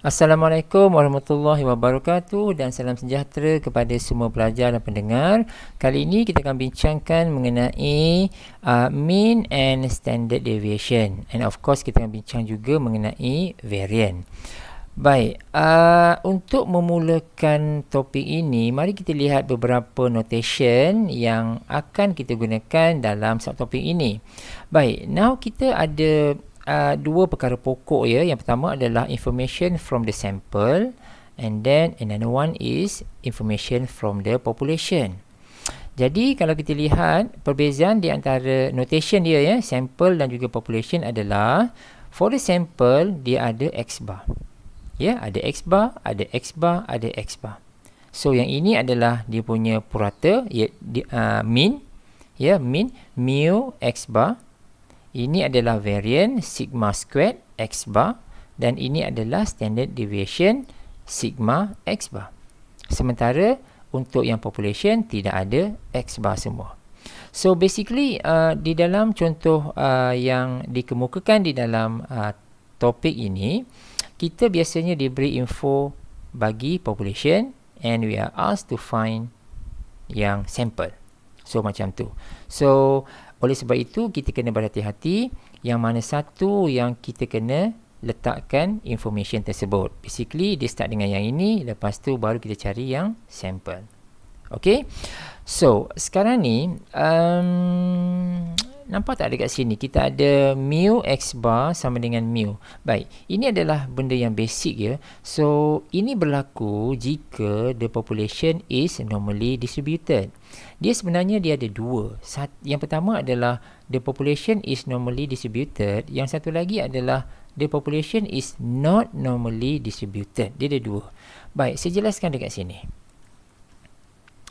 Assalamualaikum warahmatullahi wabarakatuh dan salam sejahtera kepada semua pelajar dan pendengar. Kali ini kita akan bincangkan mengenai mean and standard deviation, and of course kita akan bincang juga mengenai variance. Baik, untuk memulakan topik ini, mari kita lihat beberapa notation yang akan kita gunakan dalam subtopik ini. Baik, now kita ada dua perkara pokok ya. Yang pertama adalah information from the sample, and then another one is information from the population. Jadi kalau kita lihat perbezaan di antara notation dia ya, sample dan juga population adalah, for the sample dia ada X bar. Ya, ada X bar, ada X bar, ada X bar. So yang ini adalah dia punya purata, ya, mean, ya, mean mu X bar. Ini adalah variance sigma squared X bar, dan ini adalah standard deviation sigma X bar. Sementara untuk yang population tidak ada X bar semua. So basically di dalam contoh yang dikemukakan di dalam topik ini, kita biasanya diberi info bagi population and we are asked to find yang sample. So macam tu. So oleh sebab itu kita kena berhati-hati yang mana satu yang kita kena letakkan information tersebut. Basically dia start dengan yang ini, lepas tu baru kita cari yang sample. Okay, so sekarang ni nampak tak dekat sini kita ada mu X bar sama dengan mu. Baik, ini adalah benda yang basic ya. So ini berlaku jika the population is normally distributed. Dia sebenarnya dia ada dua. Yang pertama adalah the population is normally distributed. Yang satu lagi adalah the population is not normally distributed. Dia ada dua. Baik, saya jelaskan dekat sini.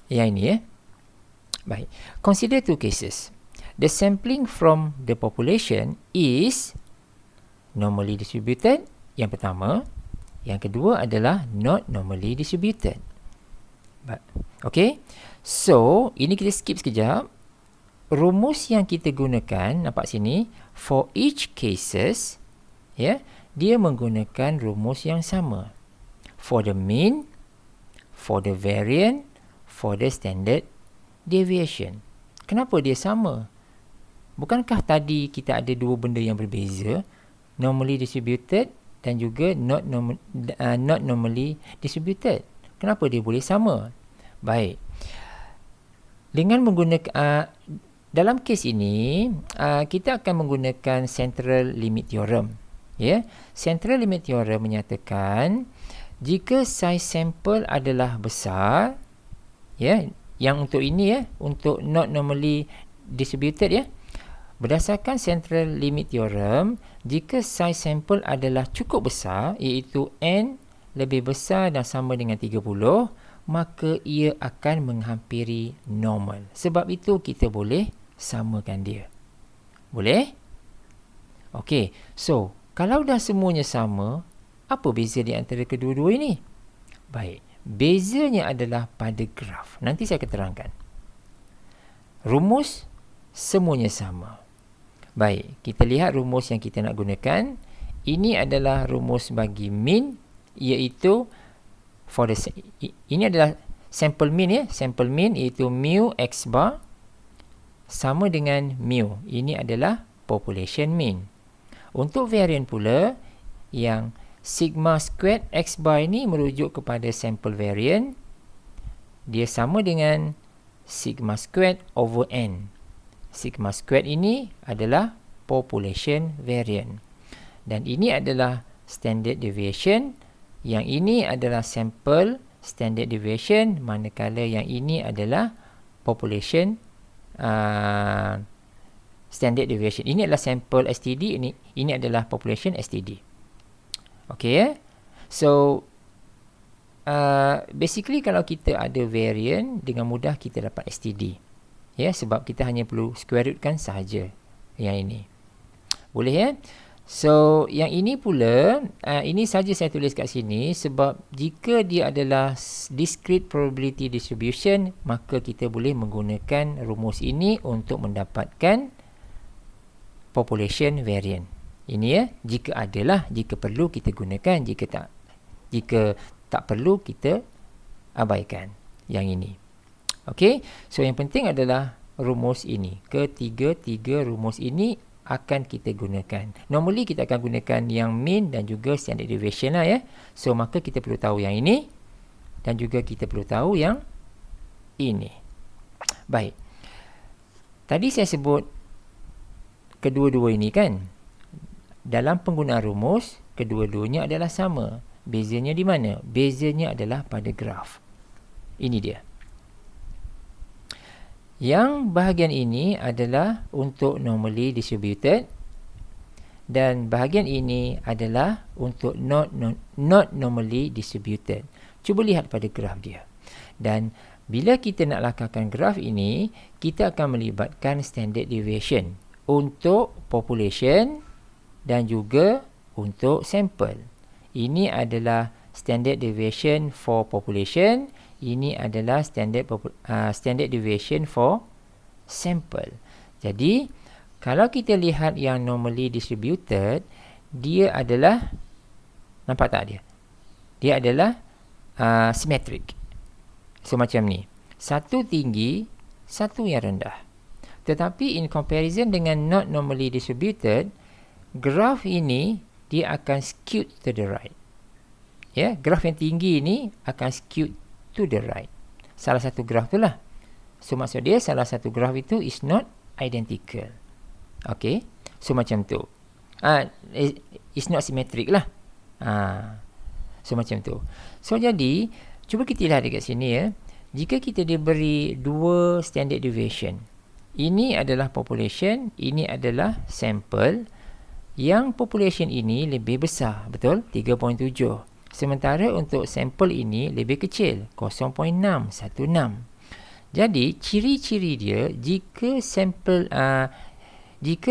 Yang ini ya. Baik, consider two cases. The sampling from the population is normally distributed. Yang pertama. Yang kedua adalah not normally distributed. Okay. So, ini kita skip sekejap. Rumus yang kita gunakan, nampak sini, for each cases, ya, dia menggunakan rumus yang sama. For the mean, for the variance, for the standard deviation. Kenapa dia sama? Bukankah tadi kita ada dua benda yang berbeza, normally distributed dan juga not normally distributed? Kenapa dia boleh sama? Baik. Dengan menggunakan dalam kes ini kita akan menggunakan central limit theorem. Ya, central limit theorem menyatakan jika size sample adalah besar, ya, yang untuk ini ya, untuk not normally distributed ya. Berdasarkan central limit theorem, jika size sample adalah cukup besar, iaitu n lebih besar dan sama dengan 30, maka ia akan menghampiri normal. Sebab itu kita boleh samakan dia. Boleh? Okey. So, kalau dah semuanya sama, apa beza di antara kedua-dua ini? Baik. Bezanya adalah pada graf. Nanti saya akan terangkan. Rumus semuanya sama. Baik, kita lihat rumus yang kita nak gunakan. Ini adalah rumus bagi mean, iaitu for the ini adalah sample mean ya. Sample mean iaitu mu X bar sama dengan mu. Ini adalah population mean. Untuk variance pula, yang sigma squared X bar ini merujuk kepada sample variance. Dia sama dengan sigma squared over n. Sigma squared ini adalah population variance. Dan ini adalah standard deviation. Yang ini adalah sample standard deviation, manakala yang ini adalah population standard deviation. Ini adalah sample STD, ini adalah population STD. Okay ya. So basically kalau kita ada variant, dengan mudah kita dapat STD. Ya, sebab kita hanya perlu square rootkan sahaja yang ini. Boleh ya? So, yang ini pula, ini saja saya tulis kat sini sebab jika dia adalah discrete probability distribution, maka kita boleh menggunakan rumus ini untuk mendapatkan population variance. Ini ya, jika adalah, jika perlu kita gunakan, jika tak Jika tak perlu, kita abaikan yang ini. Okey, so yang penting adalah rumus ini. Ketiga-tiga rumus ini akan kita gunakan. Normally kita akan gunakan yang mean dan juga standard deviation lah ya. So maka kita perlu tahu yang ini dan juga kita perlu tahu yang ini. Baik. Tadi saya sebut kedua-dua ini kan. Dalam penggunaan rumus, kedua-duanya adalah sama. Bezanya di mana? Bezanya adalah pada graf. Ini dia. Yang bahagian ini adalah untuk normally distributed dan bahagian ini adalah untuk not normally distributed. Cuba lihat pada graf dia. Dan bila kita nak lakarkan graf ini, kita akan melibatkan standard deviation untuk population dan juga untuk sample. Ini adalah standard deviation for population. Ini adalah standard deviation for sample. Jadi, kalau kita lihat yang normally distributed, dia adalah, nampak tak dia? Dia adalah symmetric. So, macam ni. Satu tinggi, satu yang rendah. Tetapi, in comparison dengan not normally distributed, graf ini, dia akan skewed to the right. Ya, graf yang tinggi ini akan skewed to the right. Salah satu graf tu lah. So, maksud dia salah satu graf itu is not identical. Okay. So, macam tu. It's not symmetric lah. So, macam tu. So, jadi, cuba kita lihat dekat sini ya. Jika kita diberi dua standard deviation. Ini adalah population. Ini adalah sample. Yang population ini lebih besar. Betul? 3.7. Sementara untuk sampel ini lebih kecil, 0.616. Jadi, ciri-ciri dia, jika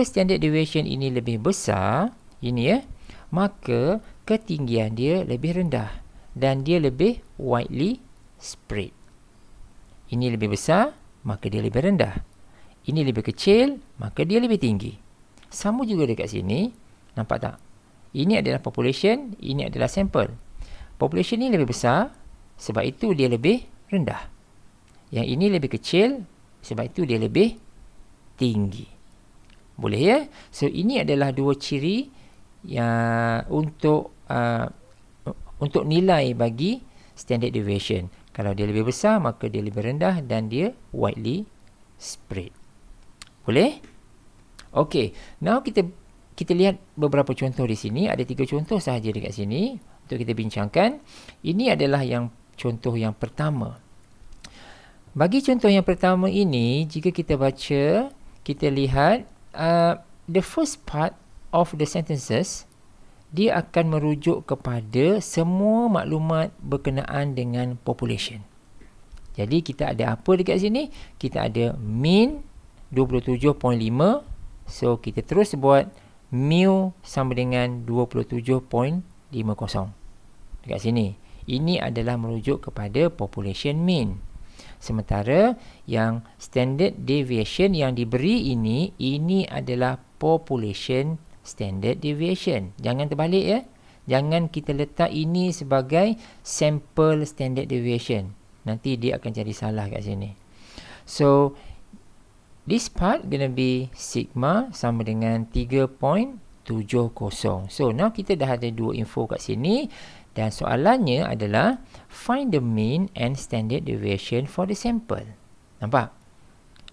standard deviation ini lebih besar, ini ya, maka ketinggian dia lebih rendah dan dia lebih widely spread. Ini lebih besar, maka dia lebih rendah. Ini lebih kecil, maka dia lebih tinggi. Sama juga dekat sini, nampak tak? Ini adalah population, ini adalah sampel. Population ni lebih besar, sebab itu dia lebih rendah. Yang ini lebih kecil, sebab itu dia lebih tinggi. Boleh ya? So, ini adalah dua ciri yang untuk nilai bagi standard deviation. Kalau dia lebih besar, maka dia lebih rendah dan dia widely spread. Boleh? Okey, now kita lihat beberapa contoh di sini. Ada 3 contoh sahaja dekat sini untuk kita bincangkan. Ini adalah contoh yang pertama. Bagi contoh yang pertama ini, jika kita baca, kita lihat the first part of the sentences, dia akan merujuk kepada semua maklumat berkenaan dengan population. Jadi kita ada apa dekat sini? Kita ada mean 27.5. So, kita terus buat mu sama dengan 27.50 dekat sini. Ini adalah merujuk kepada population mean. Sementara yang standard deviation yang diberi ini adalah population standard deviation. Jangan terbalik ya. Jangan kita letak ini sebagai sample standard deviation. Nanti dia akan jadi salah kat sini. So, this part gonna be sigma sama dengan 3.70. So, now kita dah ada dua info kat sini. Dan soalannya adalah find the mean and standard deviation for the sample. Nampak?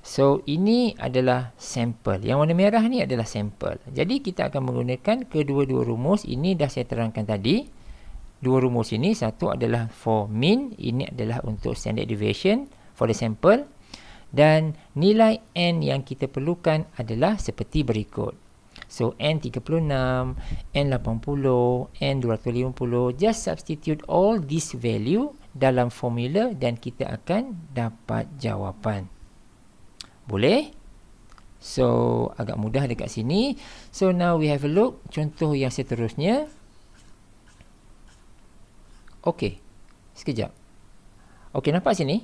So, ini adalah sampel. Yang warna merah ni adalah sampel. Jadi, kita akan menggunakan kedua-dua rumus. Ini dah saya terangkan tadi. Dua rumus ini, satu adalah for mean. Ini adalah untuk standard deviation for the sample. Dan nilai N yang kita perlukan adalah seperti berikut. So, N36, N80, N250. Just substitute all this value dalam formula dan kita akan dapat jawapan. Boleh? So, agak mudah dekat sini. So, now we have a look. Contoh yang seterusnya. Okey. Sekejap. Okey, nampak sini?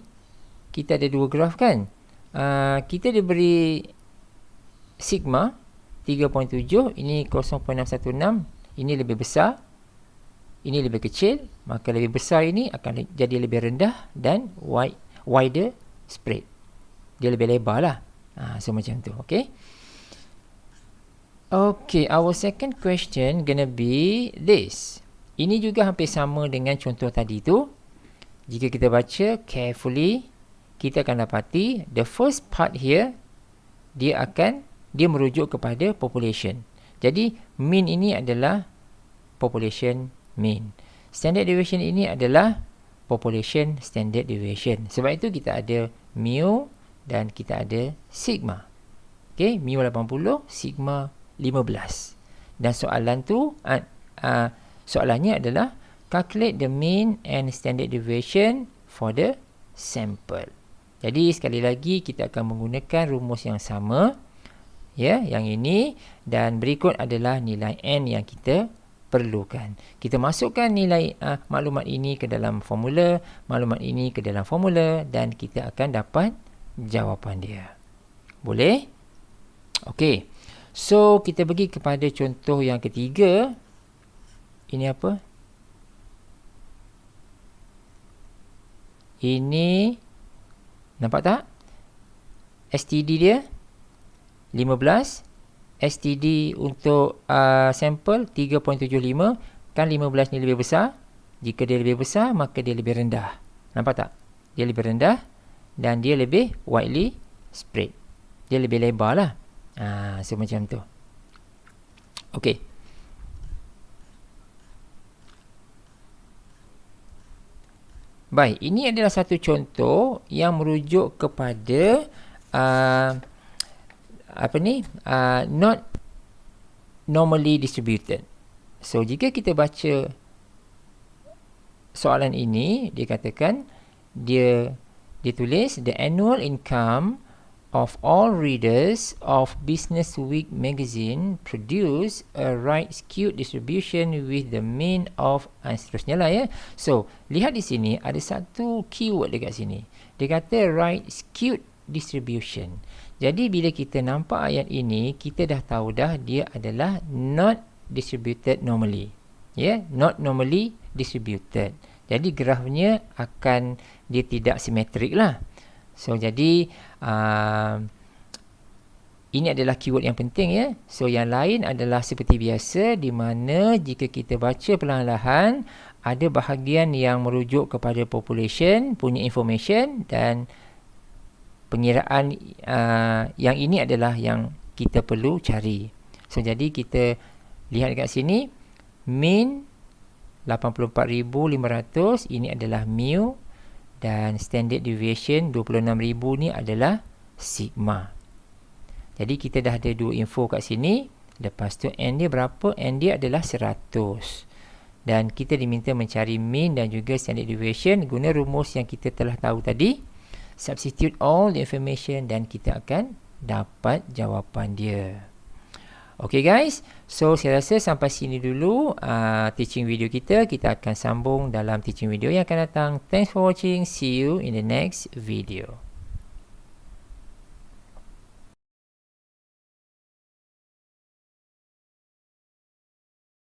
Kita ada dua graf kan? Kita diberi sigma 3.7. Ini 0.616. Ini lebih besar. ini lebih kecil, maka lebih besar ini akan jadi lebih rendah dan wider spread. Dia lebih lebar lah. So macam tu. Okay. Okay, our second question gonna be this. Ini juga hampir sama dengan contoh tadi tu. Jika kita baca carefully, kita akan dapati the first part here, dia merujuk kepada population. Jadi mean ini adalah population mean. Standard deviation ini adalah population standard deviation. Sebab itu kita ada mu dan kita ada sigma. Okay, mu 80, sigma 15. Dan soalan tu soalannya adalah calculate the mean and standard deviation for the sample. Jadi sekali lagi kita akan menggunakan rumus yang sama, ya, yang ini, dan berikut adalah nilai n yang kita perlukan. Kita masukkan nilai maklumat ini ke dalam formula, maklumat ini ke dalam formula, dan kita akan dapat jawapan dia. Boleh? Okey. So kita pergi kepada contoh yang ketiga. Ini apa? Ini nampak tak? STD dia 15. STD untuk sampel 3.75. Kan 15 ni lebih besar. Jika dia lebih besar, maka dia lebih rendah. Nampak tak? Dia lebih rendah dan dia lebih widely spread. Dia lebih lebar lah. So macam tu. Okey. Baik, ini adalah satu contoh yang merujuk kepada not normally distributed. So jika kita baca soalan ini, dia katakan dia tulis the annual income of all readers of Business Week magazine produce a right skewed distribution with the mean of seterusnya lah, ya. So lihat di sini ada satu keyword dekat sini. Dia kata right skewed distribution. Jadi bila kita nampak ayat ini, kita dah tahu dah dia adalah not distributed normally. Ya, not normally distributed. Jadi grafnya akan dia tidak simetrik lah. So jadi ini adalah keyword yang penting, ya. So yang lain adalah seperti biasa, di mana jika kita baca perlahan-lahan, ada bahagian yang merujuk kepada population punya information, dan pengiraan yang ini adalah yang kita perlu cari. So jadi kita lihat dekat sini, mean 84,500 ini adalah mu, dan standard deviation 26,000 ni adalah sigma. Jadi kita dah ada dua info kat sini. Lepas tu n dia berapa? N dia adalah 100. Dan kita diminta mencari mean dan juga standard deviation guna rumus yang kita telah tahu tadi. Substitute all the information dan kita akan dapat jawapan dia. Okay guys, so saya rasa sampai sini dulu teaching video kita. Kita akan sambung dalam teaching video yang akan datang. Thanks for watching. See you in the next video.